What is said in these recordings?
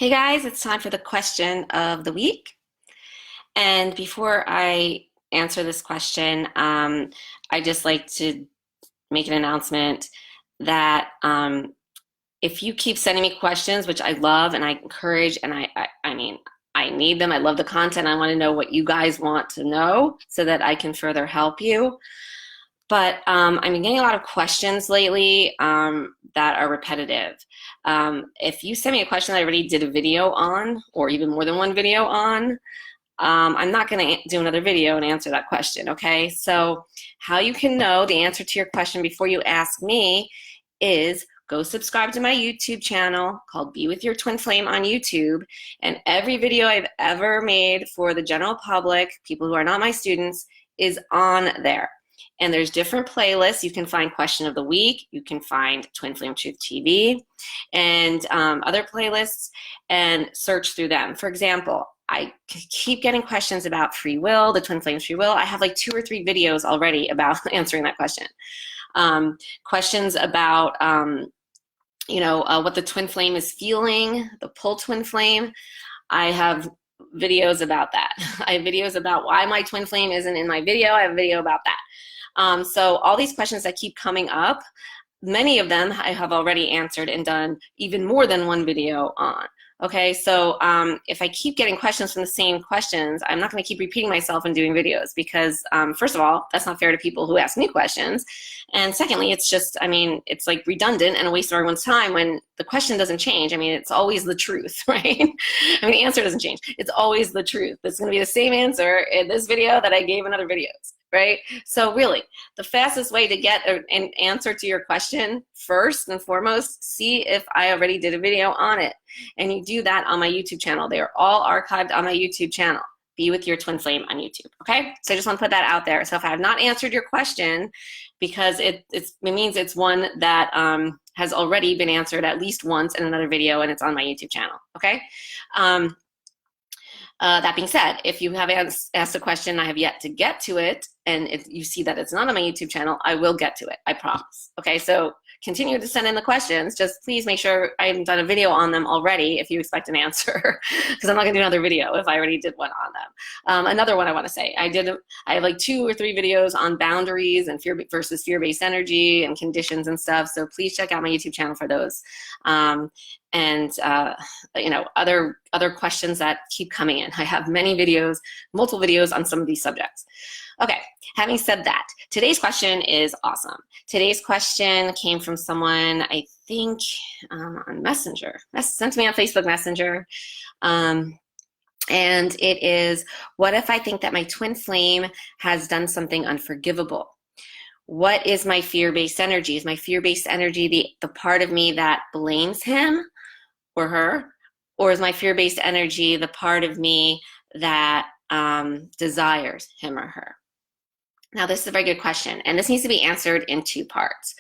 Hey guys, it's time for the question of the week. And before I answer this question, I just like to make an announcement that if you keep sending me questions, which I love and I encourage, and I mean, I need them. I love the content. I want to know what you guys want to know so that I can further help you. But I've been getting a lot of questions lately that are repetitive. If you send me a question that I already did a video on, or even more than one video on, I'm not going to do another video and answer that question, okay? So how you can know the answer to your question before you ask me is go subscribe to my YouTube channel called Be With Your Twin Flame on YouTube. And every video I've ever made for the general public, people who are not my students, is on there. And there's different playlists. You can find Question of the Week. You can find Twin Flame Truth TV and other playlists and search through them. For example, I keep getting questions about free will, the Twin Flames free will. I have like 2 or 3 videos already about answering that question. Questions about, what the twin flame is feeling, the pull twin flame. I have videos about that. I have videos about why my twin flame isn't in my video. I have a video about that. So all these questions that keep coming up, many of them I have already answered and done even more than one video on. Okay, so if I keep getting questions from the same questions, I'm not going to keep repeating myself and doing videos because, first of all, that's not fair to people who ask me questions. And secondly, it's just, it's like redundant and a waste of everyone's time when the question doesn't change. It's always the truth, right? The answer doesn't change. It's always the truth. It's going to be the same answer in this video that I gave in other videos, right? So really, the fastest way to get an answer to your question, first and foremost, see if I already did a video on it. And you do that on my YouTube channel. They are all archived on my YouTube channel. Be With Your Twin Flame on YouTube, okay? So I just want to put that out there. So if I have not answered your question, because it means it's one that has already been answered at least once in another video and it's on my YouTube channel, okay? That being said, if you have asked a question, I have yet to get to it, and if you see that it's not on my YouTube channel, I will get to it, I promise. Okay, so continue to send in the questions. Just please make sure I've done a video on them already if you expect an answer, because I'm not gonna do another video if I already did one on them. Another one I wanna say, I have like 2 or 3 videos on boundaries and fear versus fear-based energy and conditions and stuff, so please check out my YouTube channel for those. And other questions that keep coming in. I have many videos, multiple videos on some of these subjects. Okay, having said that, today's question is awesome. Today's question came from someone, I think, on Messenger, sent to me on Facebook Messenger. And it is, what if I think that my twin flame has done something unforgivable? What is my fear-based energy? Is my fear-based energy the part of me that blames him or her? Or is my fear-based energy the part of me that desires him or her? Now, this is a very good question, and this needs to be answered in 2 parts.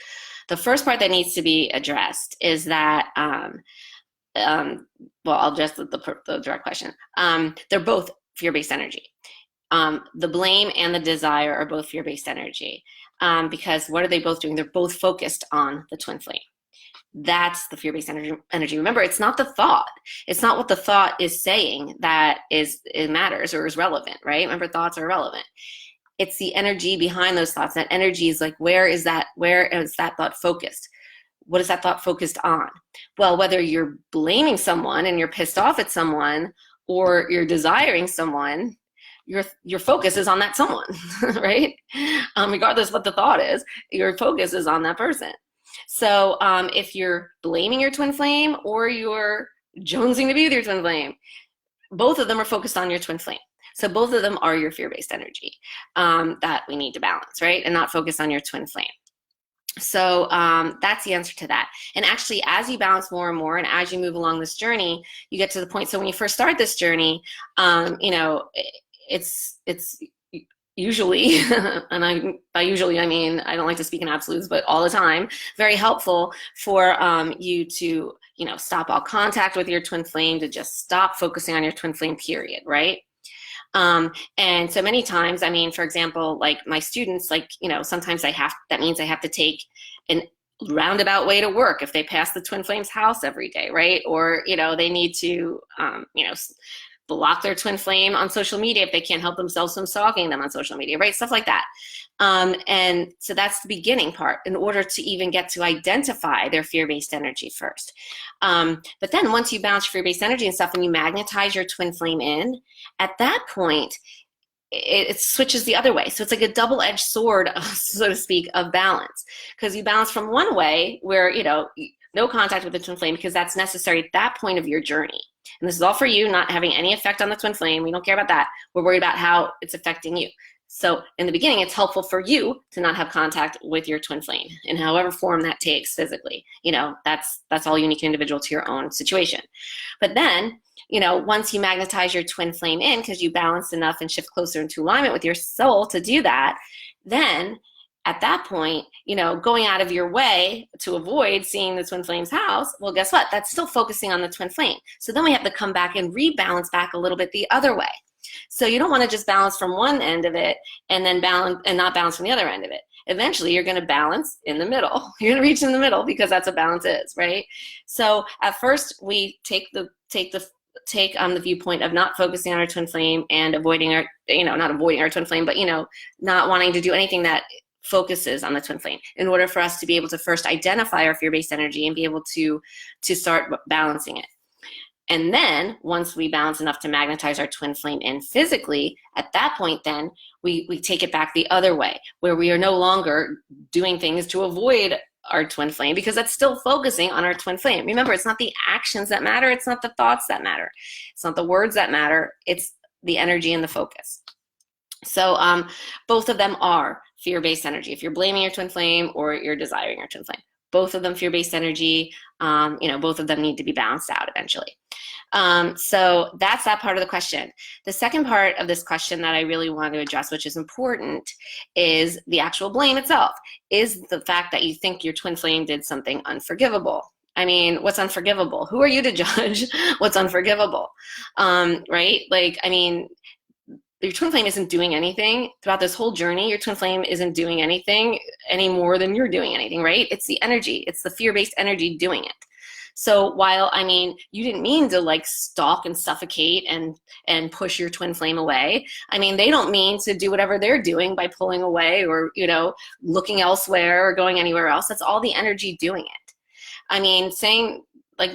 The first part that needs to be addressed is that, well, I'll address the direct question. They're both fear-based energy. The blame and the desire are both fear-based energy. Because what are they both doing? They're both focused on the twin flame. That's the fear-based energy. Remember, it's not the thought. It's not what the thought is saying that it matters or is relevant, right? Remember, thoughts are relevant. It's the energy behind those thoughts. That energy is like, where is that thought focused? What is that thought focused on? Well, whether you're blaming someone and you're pissed off at someone, or you're desiring someone, your focus is on that someone, right? Regardless of what the thought is, your focus is on that person. So if you're blaming your twin flame or you're jonesing to be with your twin flame, both of them are focused on your twin flame. So both of them are your fear-based energy that we need to balance, right? And not focus on your twin flame. So that's the answer to that. And actually, as you balance more and more, and as you move along this journey, you get to the point. So when you first start this journey, it's usually, and by usually I mean, I don't like to speak in absolutes, but all the time, very helpful for you to, stop all contact with your twin flame, to just stop focusing on your twin flame, period, right? And so many times, for example, like my students, sometimes that means I have to take an roundabout way to work if they pass the twin flame's house every day, right? Or, they need to, block their twin flame on social media if they can't help themselves from stalking them on social media, right? Stuff like that. And so that's the beginning part in order to even get to identify their fear-based energy first. But then once you balance your fear-based energy and stuff and you magnetize your twin flame in, at that point, it switches the other way. So it's like a double-edged sword, so to speak, of balance. Because you balance from one way where, no contact with the twin flame because that's necessary at that point of your journey. And this is all for you, not having any effect on the twin flame. We don't care about that. We're worried about how it's affecting you. So in the beginning, it's helpful for you to not have contact with your twin flame in however form that takes physically. That's all unique and individual to your own situation. But then, once you magnetize your twin flame in because you balance enough and shift closer into alignment with your soul to do that, then at that point, going out of your way to avoid seeing the twin flame's house, well, guess what? That's still focusing on the twin flame. So then we have to come back and rebalance back a little bit the other way. So you don't want to just balance from one end of it and then balance and not balance from the other end of it. Eventually, you're going to balance in the middle. You're going to reach in the middle because that's what balance is, right? So at first, we take the viewpoint of not focusing on our twin flame and avoiding our, not avoiding our twin flame, but, not wanting to do anything that focuses on the twin flame in order for us to be able to first identify our fear-based energy and be able to start balancing it. And then once we balance enough to magnetize our twin flame in physically, at that point then we take it back the other way where we are no longer doing things to avoid our twin flame because that's still focusing on our twin flame. Remember, it's not the actions that matter. It's not the thoughts that matter. It's not the words that matter. It's the energy and the focus. So both of them are fear-based energy. If you're blaming your twin flame or you're desiring your twin flame, both of them fear-based energy, both of them need to be balanced out eventually. So that's that part of the question. The second part of this question that I really want to address, which is important, is the actual blame itself. Is the fact that you think your twin flame did something unforgivable. I mean, what's unforgivable? Who are you to judge what's unforgivable? Right? Your twin flame isn't doing anything throughout this whole journey. Your twin flame isn't doing anything any more than you're doing anything, right? It's the energy. It's the fear-based energy doing it. So while, you didn't mean to stalk and suffocate and push your twin flame away. They don't mean to do whatever they're doing by pulling away or, looking elsewhere or going anywhere else. That's all the energy doing it. Saying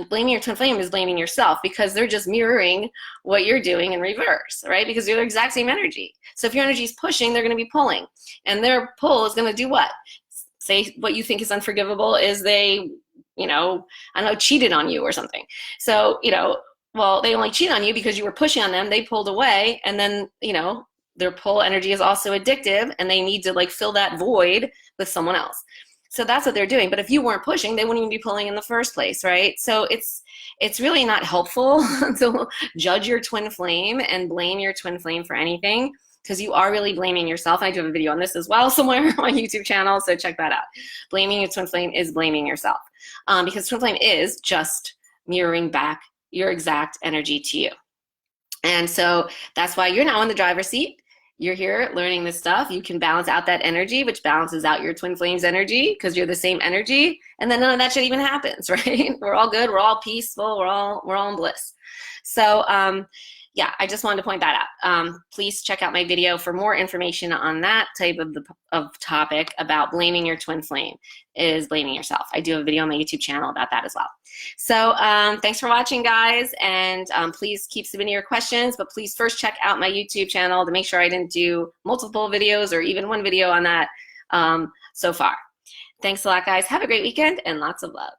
blaming your twin flame is blaming yourself because they're just mirroring what you're doing in reverse, right? Because you're the exact same energy. So if your energy is pushing, they're going to be pulling. And their pull is going to do what? Say what you think is unforgivable is they, cheated on you or something. So, well, they only cheat on you because you were pushing on them. They pulled away. And then, their pull energy is also addictive and they need to fill that void with someone else. So that's what they're doing. But if you weren't pushing, they wouldn't even be pulling in the first place, right? So it's really not helpful to judge your twin flame and blame your twin flame for anything because you are really blaming yourself. I do have a video on this as well somewhere on my YouTube channel, so check that out. Blaming your twin flame is blaming yourself because twin flame is just mirroring back your exact energy to you. And so that's why you're now in the driver's seat. You're here learning this stuff. You can balance out that energy, which balances out your twin flame's energy because you're the same energy. And then none of that shit even happens, right? We're all good. We're all peaceful. We're all in bliss. So, yeah, I just wanted to point that out. Please check out my video for more information on that type of topic about blaming your twin flame is blaming yourself. I do have a video on my YouTube channel about that as well. So thanks for watching, guys, and please keep submitting your questions, but please first check out my YouTube channel to make sure I didn't do multiple videos or even one video on that so far. Thanks a lot, guys. Have a great weekend and lots of love.